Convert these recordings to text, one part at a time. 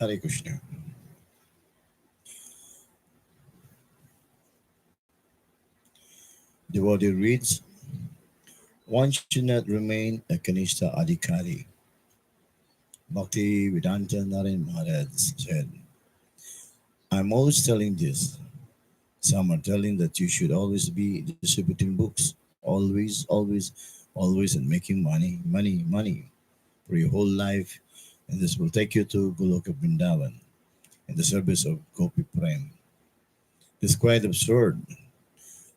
Hare Krishna. Devotee reads, one should not remain a Kanishta Adhikari. Bhakti Vedanta Narayan Maharaj said, I'm always telling this. Some are telling that you should always be distributing books, always, always, always, and making money, money, money for your whole life, and this will take you to Goloka Vrindavan in the service of Gopi Prem. It's quite absurd.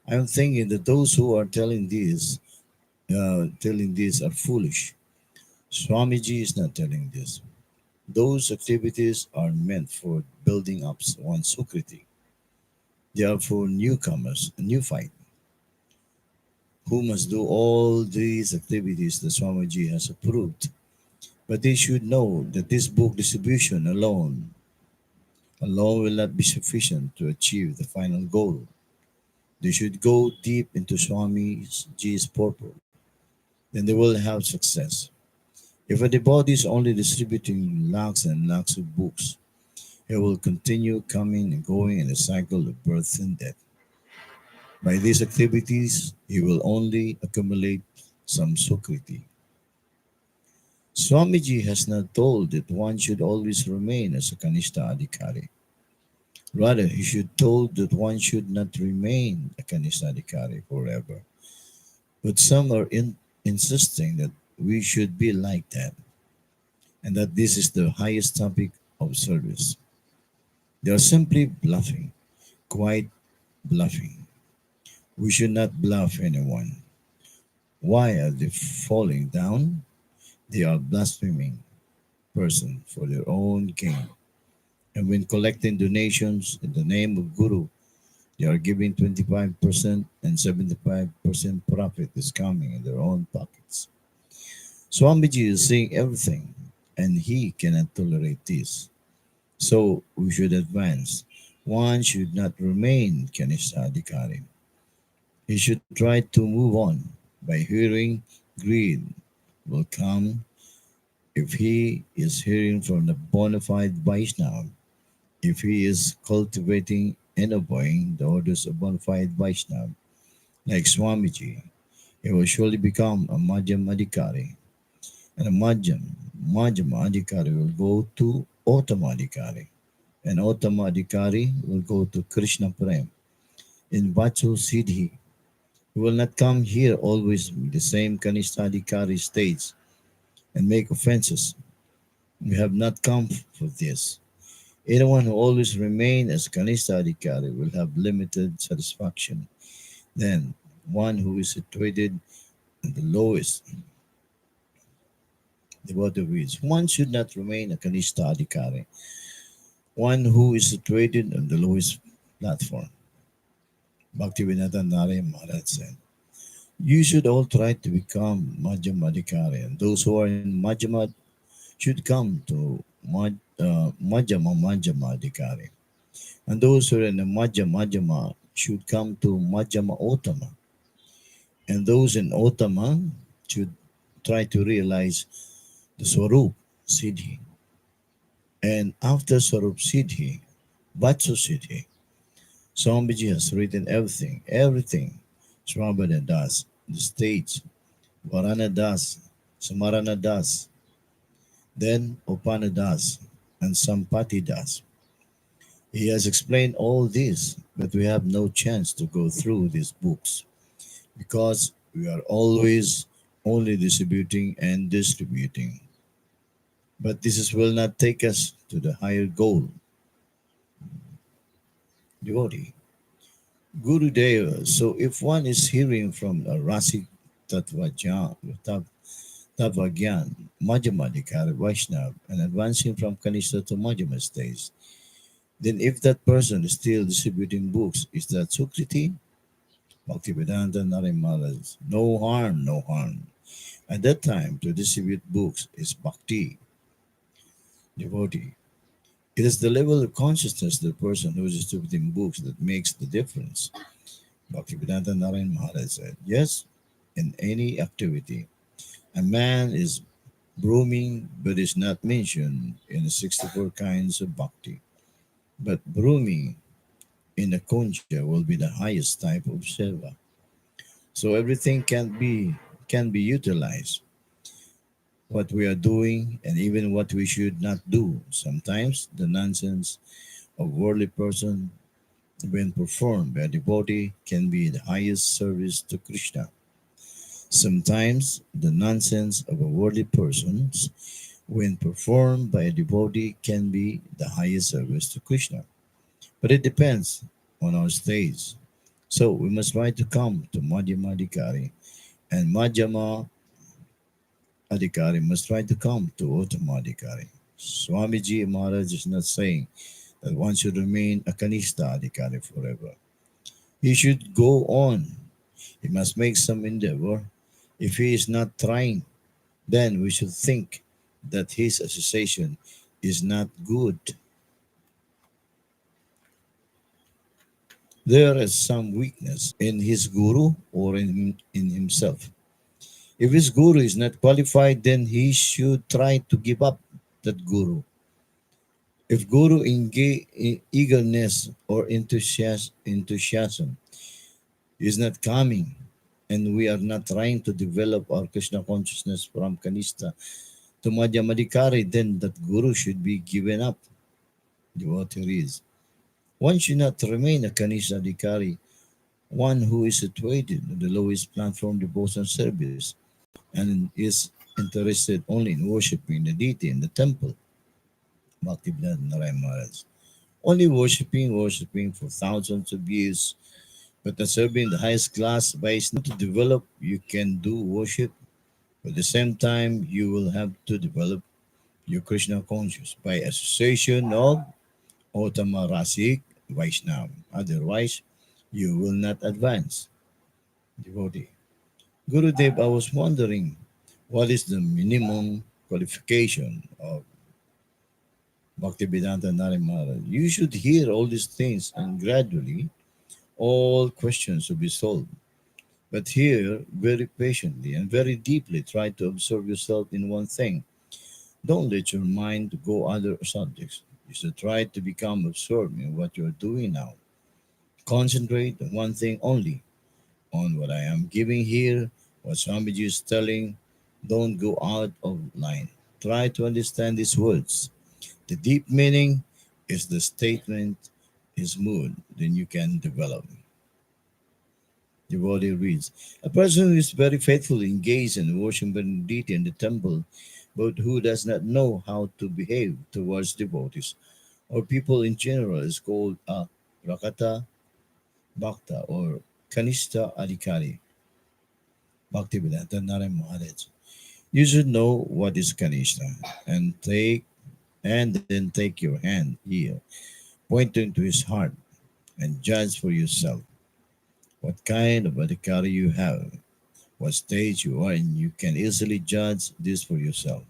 I'm thinking that those who are telling this are foolish. Swamiji is not telling this. Those activities are meant for building up one's sukriti. They are for newcomers, a new fight, who must do all these activities that Swamiji has approved. But they should know that this book distribution alone will not be sufficient to achieve the final goal. They should go deep into Swamiji's purport. Then they will have success. If a devotee is only distributing lakhs and lakhs of books, he will continue coming and going in a cycle of birth and death. By these activities, he will only accumulate some sukriti. Swamiji has not told that one should always remain as a Kanishta Adhikari. Rather, he should told that one should not remain a Kanishta Adhikari forever. But some are insisting that we should be like that, and that this is the highest topic of service. They are simply bluffing, quite bluffing. We should not bluff anyone. Why are they falling down? They are blaspheming person for their own gain. And when collecting donations in the name of Guru, they are giving 25% and 75% profit is coming in their own pockets. Swamiji is seeing everything and he cannot tolerate this. So we should advance. One should not remain Kanishta Adhikari. He should try to move on by hearing greed will come if he is hearing from the bona fide Vaishnava, if he is cultivating and obeying the orders of bona fide Vaishnava, like Swamiji, he will surely become a Madhyam Adhikari. And a Madhyam Adhikari will go to Uttama Adhikari. And Uttama Adhikari will go to Krishna Prem. In Vachu Siddhi, he will not come here always with the same Kanishta Adhikari stage and make offenses. We have not come for this. Anyone who always remain as Kanishta Adhikari will have limited satisfaction. Then one who is situated at the lowest, the water reads, one should not remain a Kanishta Adhikari, one who is situated on the lowest platform. Bhaktivedanta Narayan Maharaj said, you should all try to become Madhyama Adhikari, and those who are in Madhyama should come to Madhyama Adhikari. And those who are in the Madhyama should come to Madhyama Ottama. And those in Ottama should try to realize the Swarup Siddhi. And after Swarup Siddhi, Vatsu Siddhi, Swamiji has written everything, everything. Swambhana Das, the stage, Varana Das, Samarana Das, then Upana Das, and Sampati Das. He has explained all this, but we have no chance to go through these books because we are always only distributing and distributing. But will not take us to the higher goal. Devotee. Guru Deva. So if one is hearing from a Rasik Tatvagyan, Madhyamadikara, Vaishnav, and advancing from Kanishta to Madhyama stage, then if that person is still distributing books, is that Sukriti? Bhaktivedanta Narimalas. No harm, no harm. At that time, to distribute books is bhakti, devotee. It is the level of consciousness of the person who is distributing books that makes the difference. Bhaktivedanta Narayan Maharaj said, yes, in any activity, a man is Brooming, but is not mentioned in the 64 kinds of bhakti. But brooming in the concha will be the highest type of seva. So everything can be utilized. What we are doing and even what we should not do. Sometimes the nonsense of worldly person when performed by a devotee can be the highest service to Krishna. Sometimes the nonsense of a worldly person when performed by a devotee can be the highest service to Krishna. But it depends on our stage. So we must try to come to Madhyama Adhikari, and Madhyama Adhikari must try to come to Uttama Adhikari. Swamiji Maharaj is not saying that one should remain a Kanishta Adhikari forever. He should go on. He must make some endeavor. If he is not trying, then we should think that his association is not good. There is some weakness in his guru or in himself. If his guru is not qualified, then he should try to give up that guru. If guru eagerness or enthusiasm is not coming, and we are not trying to develop our Krishna consciousness from Kanista to Madhyamadikari, then that guru should be given up. Devotee is. One should not remain a Kanishta Adhikari, one who is situated on the lowest platform devotion service and is interested only in worshiping the deity in the temple. Bhaktivedanta Narayan Maharaj. Only worshiping for thousands of years, but not serving the highest class Vaishnava to develop, you can do worship. But at the same time, you will have to develop your Krishna conscious by association of Ottama Rasik Vaishnava. Otherwise, you will not advance. Devotee. Gurudev, I was wondering, what is the minimum qualification of Bhaktivedanta Narimara? You should hear all these things and gradually all questions will be solved. But here, very patiently and very deeply, try to observe yourself in one thing. Don't let your mind go other subjects. You should try to become absorbed in what you are doing now. Concentrate on one thing only, on what I am giving here, what Swamiji is telling. Don't go out of line. Try to understand these words. The deep meaning is the statement is mood, then you can develop. Devotee reads, a person who is very faithfully engaged in worshiping deity in the temple, but who does not know how to behave towards devotees or people in general is called a Rakata Bhakta or Kanishta Adhikari. Bhaktivedanta Narayan Maharaj. You should know what is Kanishta and then take your hand here, pointing to his heart, and judge for yourself what kind of adhikari you have, what stage you are in. You can easily judge this for yourself.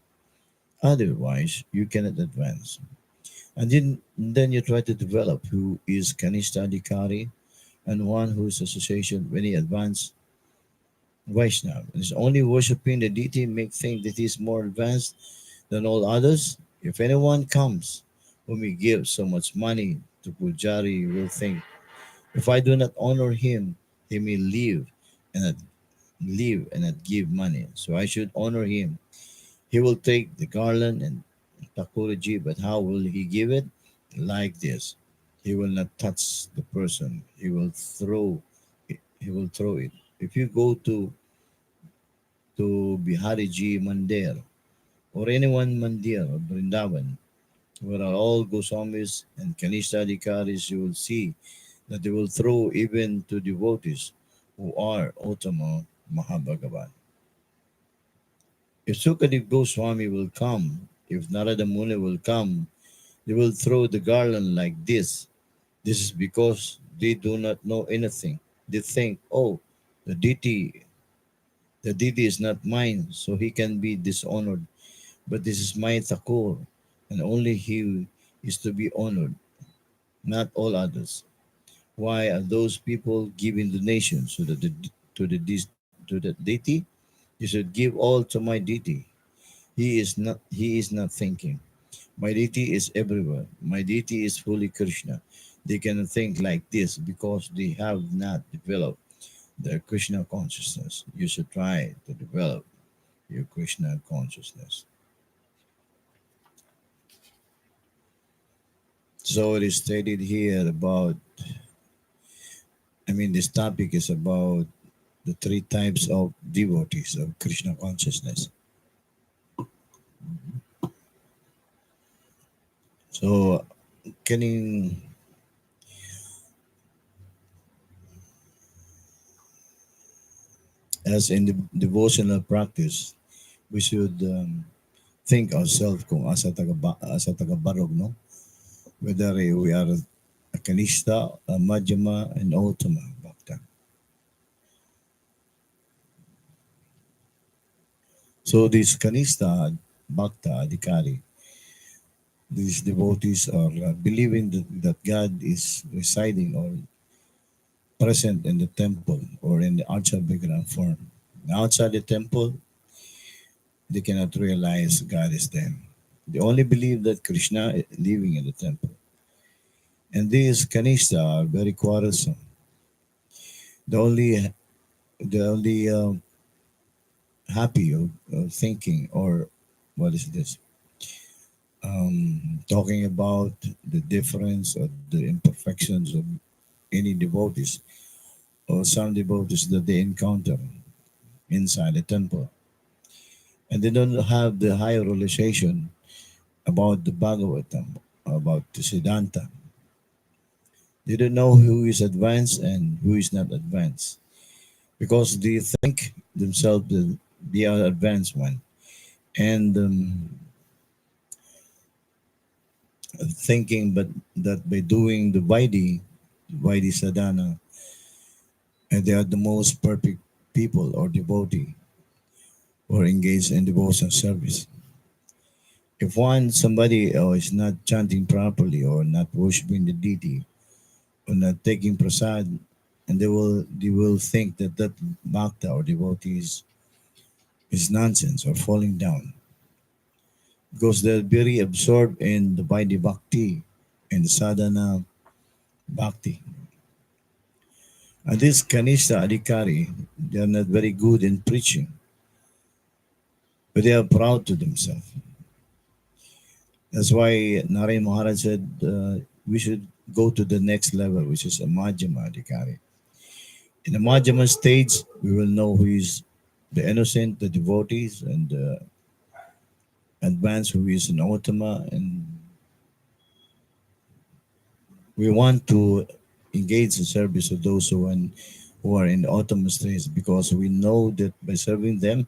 Otherwise, you cannot advance. And then you try to develop who is Kanishta adhikari and one who is association when he advanced Vaishnava. And is only worshipping the deity make think that he is more advanced than all others. If anyone comes whom he gives so much money to Pujari, he will think, if I do not honor him, he may leave and not give money. So I should honor him. He will take the garland and Takuraji, but how will he give it? Like this. He will not touch the person. He will throw it. If you go to Bihariji Mandir or anyone Mandir or Vrindavan, where are all Goswamis and Kanishta Adhikaris, you will see that they will throw even to devotees who are Uttama Mahabhagavan. If Sukadev Goswami will come, if Narada Muni will come, they will throw the garland like this. This is because they do not know anything. They think, oh, the deity, the deity is not mine, so he can be dishonored. But this is my Thakur, and only he is to be honored, not all others. Why are those people giving donations to the deity? You should give all to my deity. He is not thinking. My deity is everywhere. My deity is fully Krishna. They cannot think like this because they have not developed their Krishna consciousness. You should try to develop your Krishna consciousness. So it is stated here about, this topic is about the three types of devotees of Krishna consciousness. So, can you, as in the devotional practice, we should think ourselves kung asa taga-barog, no? Whether we are a Kanishta, a Madhyama, and Uttama Bhakta. So these Kanishta, Bhakta, Adhikari, these devotees are believing that God is residing or present in the temple or in the outside background form. Outside the temple, they cannot realize God is there. They only believe that Krishna is living in the temple. And these Kanishta are very quarrelsome. The only happy of thinking or what is this? Talking about the difference or the imperfections of any devotees or some devotees that they encounter inside the temple. And they don't have the higher realization about the Bhagavatam, about the Siddhanta. They don't know who is advanced and who is not advanced because they think themselves that they are advanced one. And thinking but that by doing the Vaidhi sadhana, and they are the most perfect people or devotee or engaged in devotional service. If somebody is not chanting properly or not worshiping the deity or not taking prasad, and they will think that bhakta or devotee is nonsense or falling down because they're very absorbed in the Vaidhi bhakti and the sadhana bhakti. And this Kanishta Adhikari, they are not very good in preaching, but they are proud to themselves. That's why Narayan Maharaj said we should go to the next level, which is a Madhyama Adhikari. In the Madhyama stage, we will know who is the innocent, the devotees, and the advanced who is an Uttama. And we want to engage in service of those who are in the Uttama stage because we know that by serving them,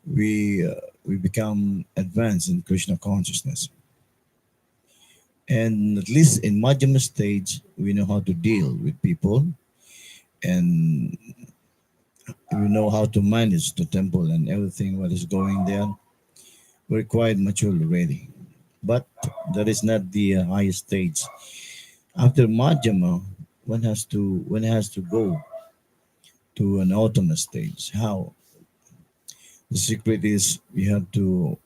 we become advanced in Krishna consciousness. And at least in Madhyama stage, we know how to deal with people and we know how to manage the temple and everything what is going there. We're quite mature already. But that is not the highest stage. After Madhyama, one has to go to an ultimate stage. How? The secret is we have to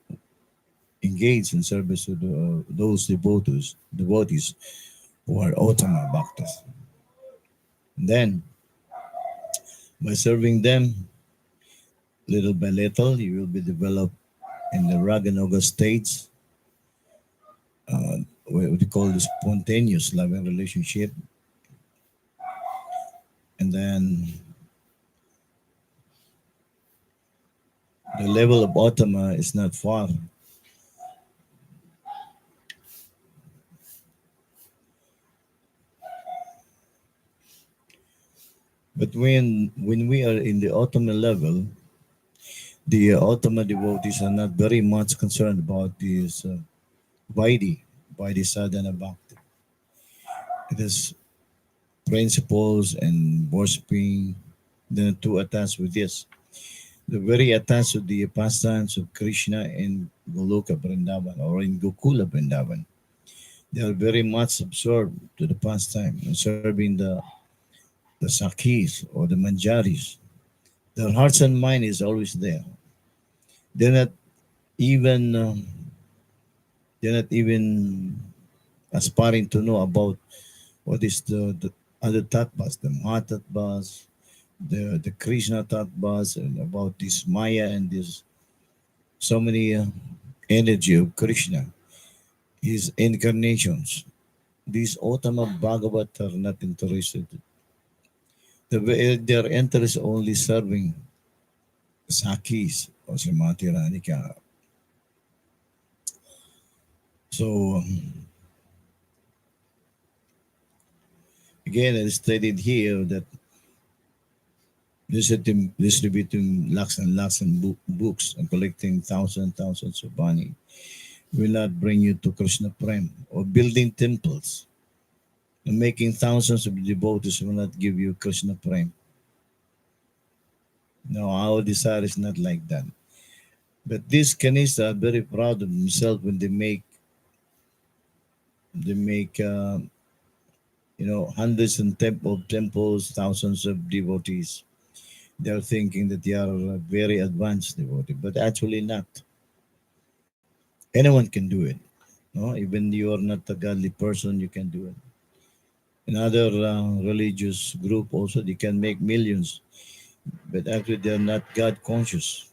engage in service to those devotees who are ultimate bhaktas. Then, by serving them little by little, you will be developed in the Raganuga stage, what we call the spontaneous loving relationship. And then the level of Otama is not far. But when we are in the Otama level, the Otama devotees are not very much concerned about this Vaidhi, Vaidhi sadhana bhakti. It is principles and worshipping, the two attached with this. They're very attached to the pastimes of Krishna in Goloka Vrindavan or in Gokula Vrindavan. They are very much absorbed to the pastime and serving the Sakhis or the Manjaris. Their hearts and mind is always there. They're not even they're not even aspiring to know about what is the other tattvas, the Mahatattvas, the Krishna tattvas, and about this Maya and this so many energy of Krishna, his incarnations. These Ottama Bhagavat are not interested. Their interest only serving Sakis or Srimati Radhika. So again, it is stated here that distributing lakhs and books and collecting thousands of money will not bring you to Krishna Prem, or building temples and making thousands of devotees will not give you Krishna Prem. No, our desire is not like that. But these Kanishas are very proud of themselves when they make hundreds and temples, thousands of devotees. They are thinking that they are a very advanced devotee, but actually not. Anyone can do it. No, even you are not a godly person, you can do it. Another religious group also, they can make millions, but actually they are not God conscious,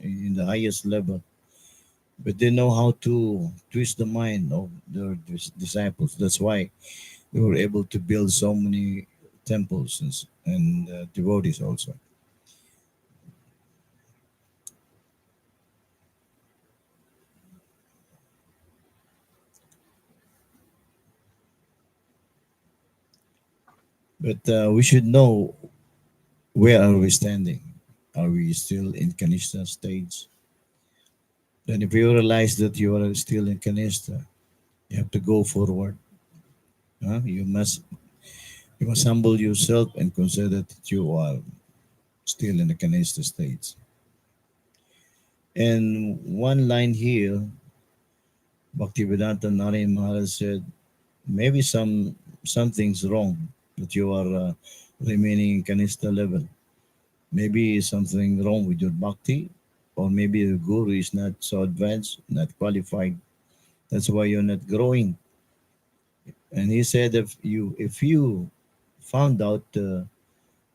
in the highest level. But they know how to twist the mind of their disciples. That's why they were able to build so many temples and devotees also. But we should know, where are we standing? Are we still in Kanishta stage? Then if you realize that you are still in Kanishta, you have to go forward. Huh? You must humble yourself and consider that you are still in the Kanishta stage. And one line here, Bhaktivedanta Narayan Maharaj said, maybe something's wrong that you are remaining in Kanishta level. Maybe something wrong with your bhakti, or maybe the guru is not so advanced, not qualified. That's why you're not growing. And he said, if you found out that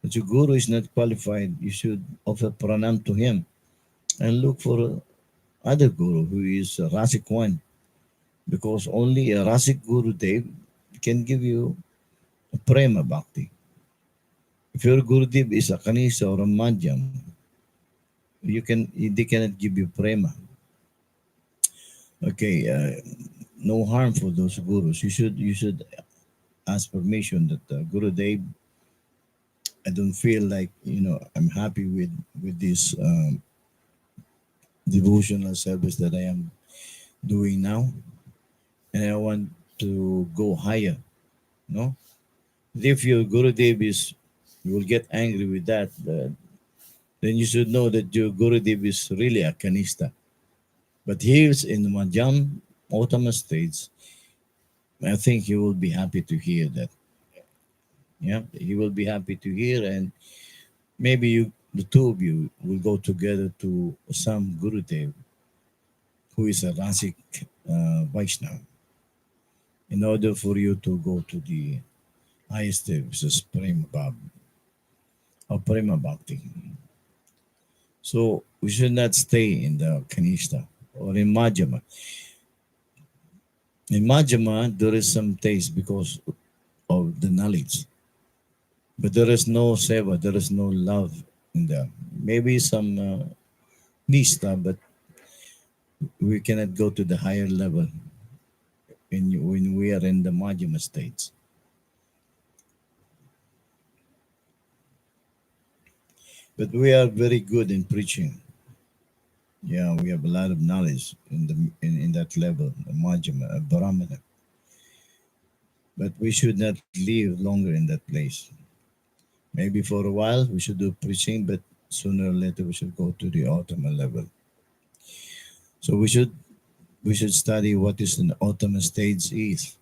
your guru is not qualified, you should offer pranam to him and look for other guru who is a Rasik one, because only a Rasik Guru Dev can give you a prema bhakti. If your Gurudev is a Kanisa or a Madhyam, they cannot give you prema. Okay, no harm for those gurus. You should ask permission that Guru Dev, I don't feel like I'm happy with this devotional service that I am doing now, and I want to go higher. No, if your Guru Dev is, you will get angry with that. Then you should know that your Guru Dev is really a Kanista. But he is in the Madhyam Uttama stage. I think he will be happy to hear that. Yeah, he will be happy to hear, and maybe the two of you, will go together to some Gurudev who is a Rasik Vaishnava, in order for you to go to the highest step, which is Prema Bhav or Prema Bhakti. So we should not stay in the Kanishta or in Madhyama. In Madhyama, there is some taste because of the knowledge, but there is no seva, there is no love in there. Maybe some nista, but we cannot go to the higher level when we are in the Madhyama states. But we are very good in preaching. Yeah, we have a lot of knowledge in that level, the Madhyama, Brahmana. But we should not live longer in that place. Maybe for a while we should do preaching, but sooner or later we should go to the ultimate level. So we should study what is an ultimate stage is.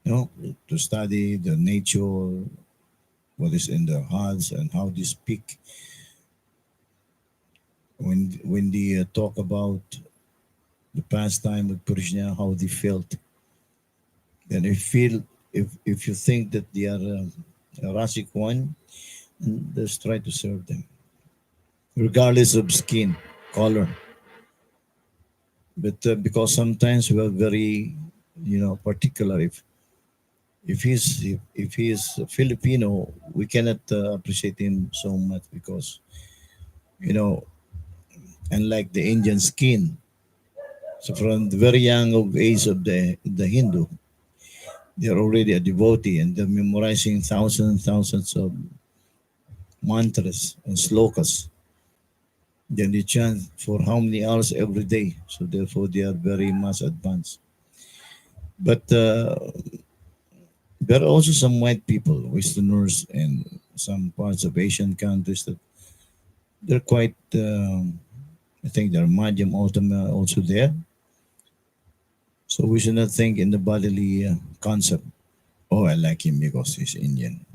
To study the nature, what is in their hearts, and how they speak when they talk about the pastime of Krishna, how they felt, then if you think that they are a Rasik one, just try to serve them, regardless of skin color. But because sometimes we are very, particular. If he's Filipino, we cannot appreciate him so much because you know, unlike the Indian skin. So from the very young of age of the Hindu, they're already a devotee and they're memorizing thousands and thousands of mantras and slokas. Then they chant for how many hours every day. So therefore, they are very much advanced. But there are also some white people, Westerners, and some parts of Asian countries that they're quite. I think they're Madhyam Ultima also there. So we should not think in the bodily concept. Oh, I like him because he's Indian.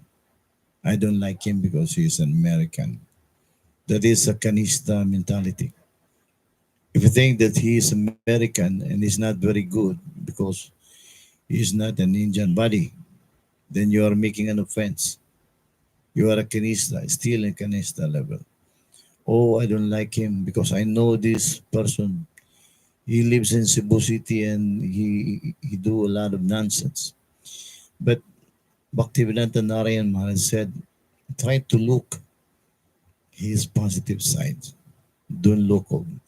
I don't like him because he's an American. That is a Kanista mentality. If you think that he is American and he's not very good because he's not an Indian body, then you are making an offense. You are a Kanista, still in Kanista level. Oh, I don't like him because I know this person. He lives in Cebu City and he do a lot of nonsense. But Bhaktivedanta Narayan Maharaj said, try to look his positive sides. Don't look on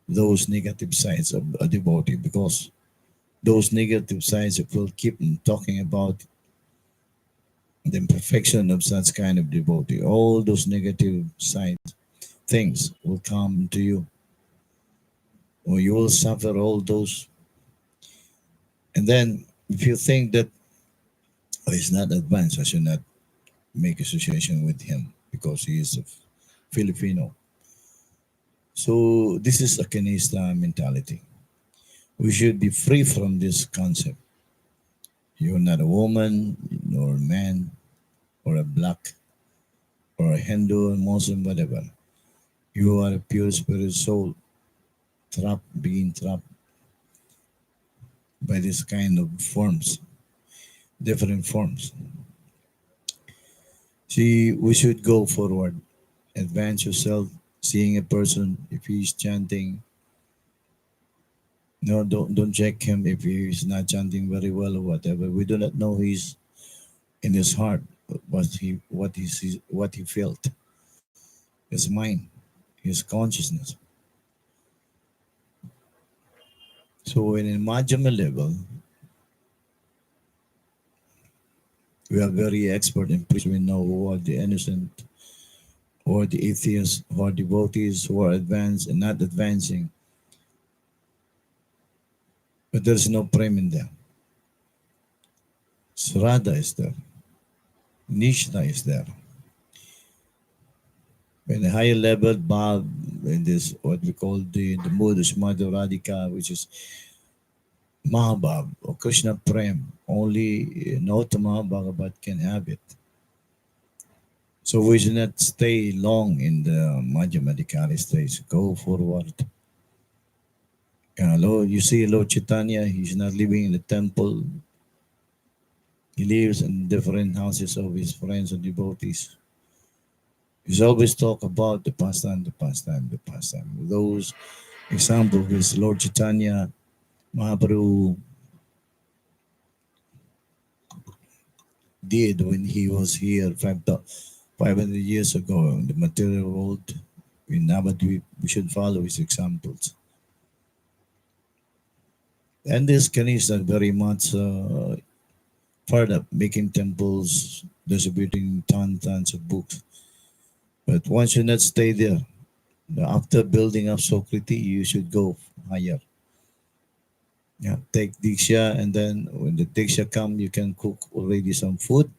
those negative sides of a devotee because those negative sides, if we'll keep talking about the imperfection of such kind of devotee, all those negative sides things will come to you, or you will suffer all those. And then if you think that oh, he's not advanced, I should not make association with him because he is a Filipino. So this is a Kanista mentality. We should be free from this concept. You're not a woman, nor a man, or a black, or a Hindu, Muslim, whatever. You are a pure spirit soul, being trapped by this kind of forms, different forms. See, we should go forward, advance yourself, seeing a person, if he's chanting, no, don't check him if he's not chanting very well or whatever. We do not know he's in his heart, what he felt, his mind, his consciousness. So in a Majjhima level, we are very expert in priests. We know who are the innocent, who are the atheists, who are devotees, who are advanced and not advancing. But there's no prem in them. Srada is there. Nishta is there. In a higher level, Bhav, in this what we call the mood of Madhya Radhika, which is Mahabhav or Krishna Prem, only Nautama Bhagavat can have it. So we should not stay long in the Madhyamadikari stage. Go forward. Lord, you see Lord Chaitanya, he's not living in the temple. He lives in different houses of his friends and devotees. He's always talk about the pastime, the pastime, the pastime. Those examples is Lord Chaitanya Mahaprabhu did when he was here 500 years ago in the material world. In Navadvip, we should follow his examples. And these Kanis are very much fired up, making temples, distributing tons of books. But one should not stay there. After building up Sokriti, you should go higher. Yeah, take Diksha, and then when the Diksha come, you can cook already some food,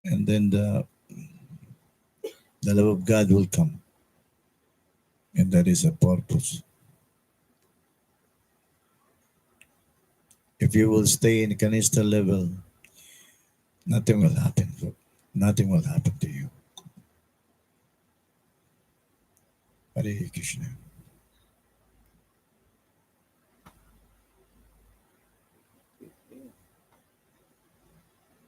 and then the love of God will come, and that is a purpose. If you will stay in Kanista level, nothing will happen. Nothing will happen to you. Hare Krishna.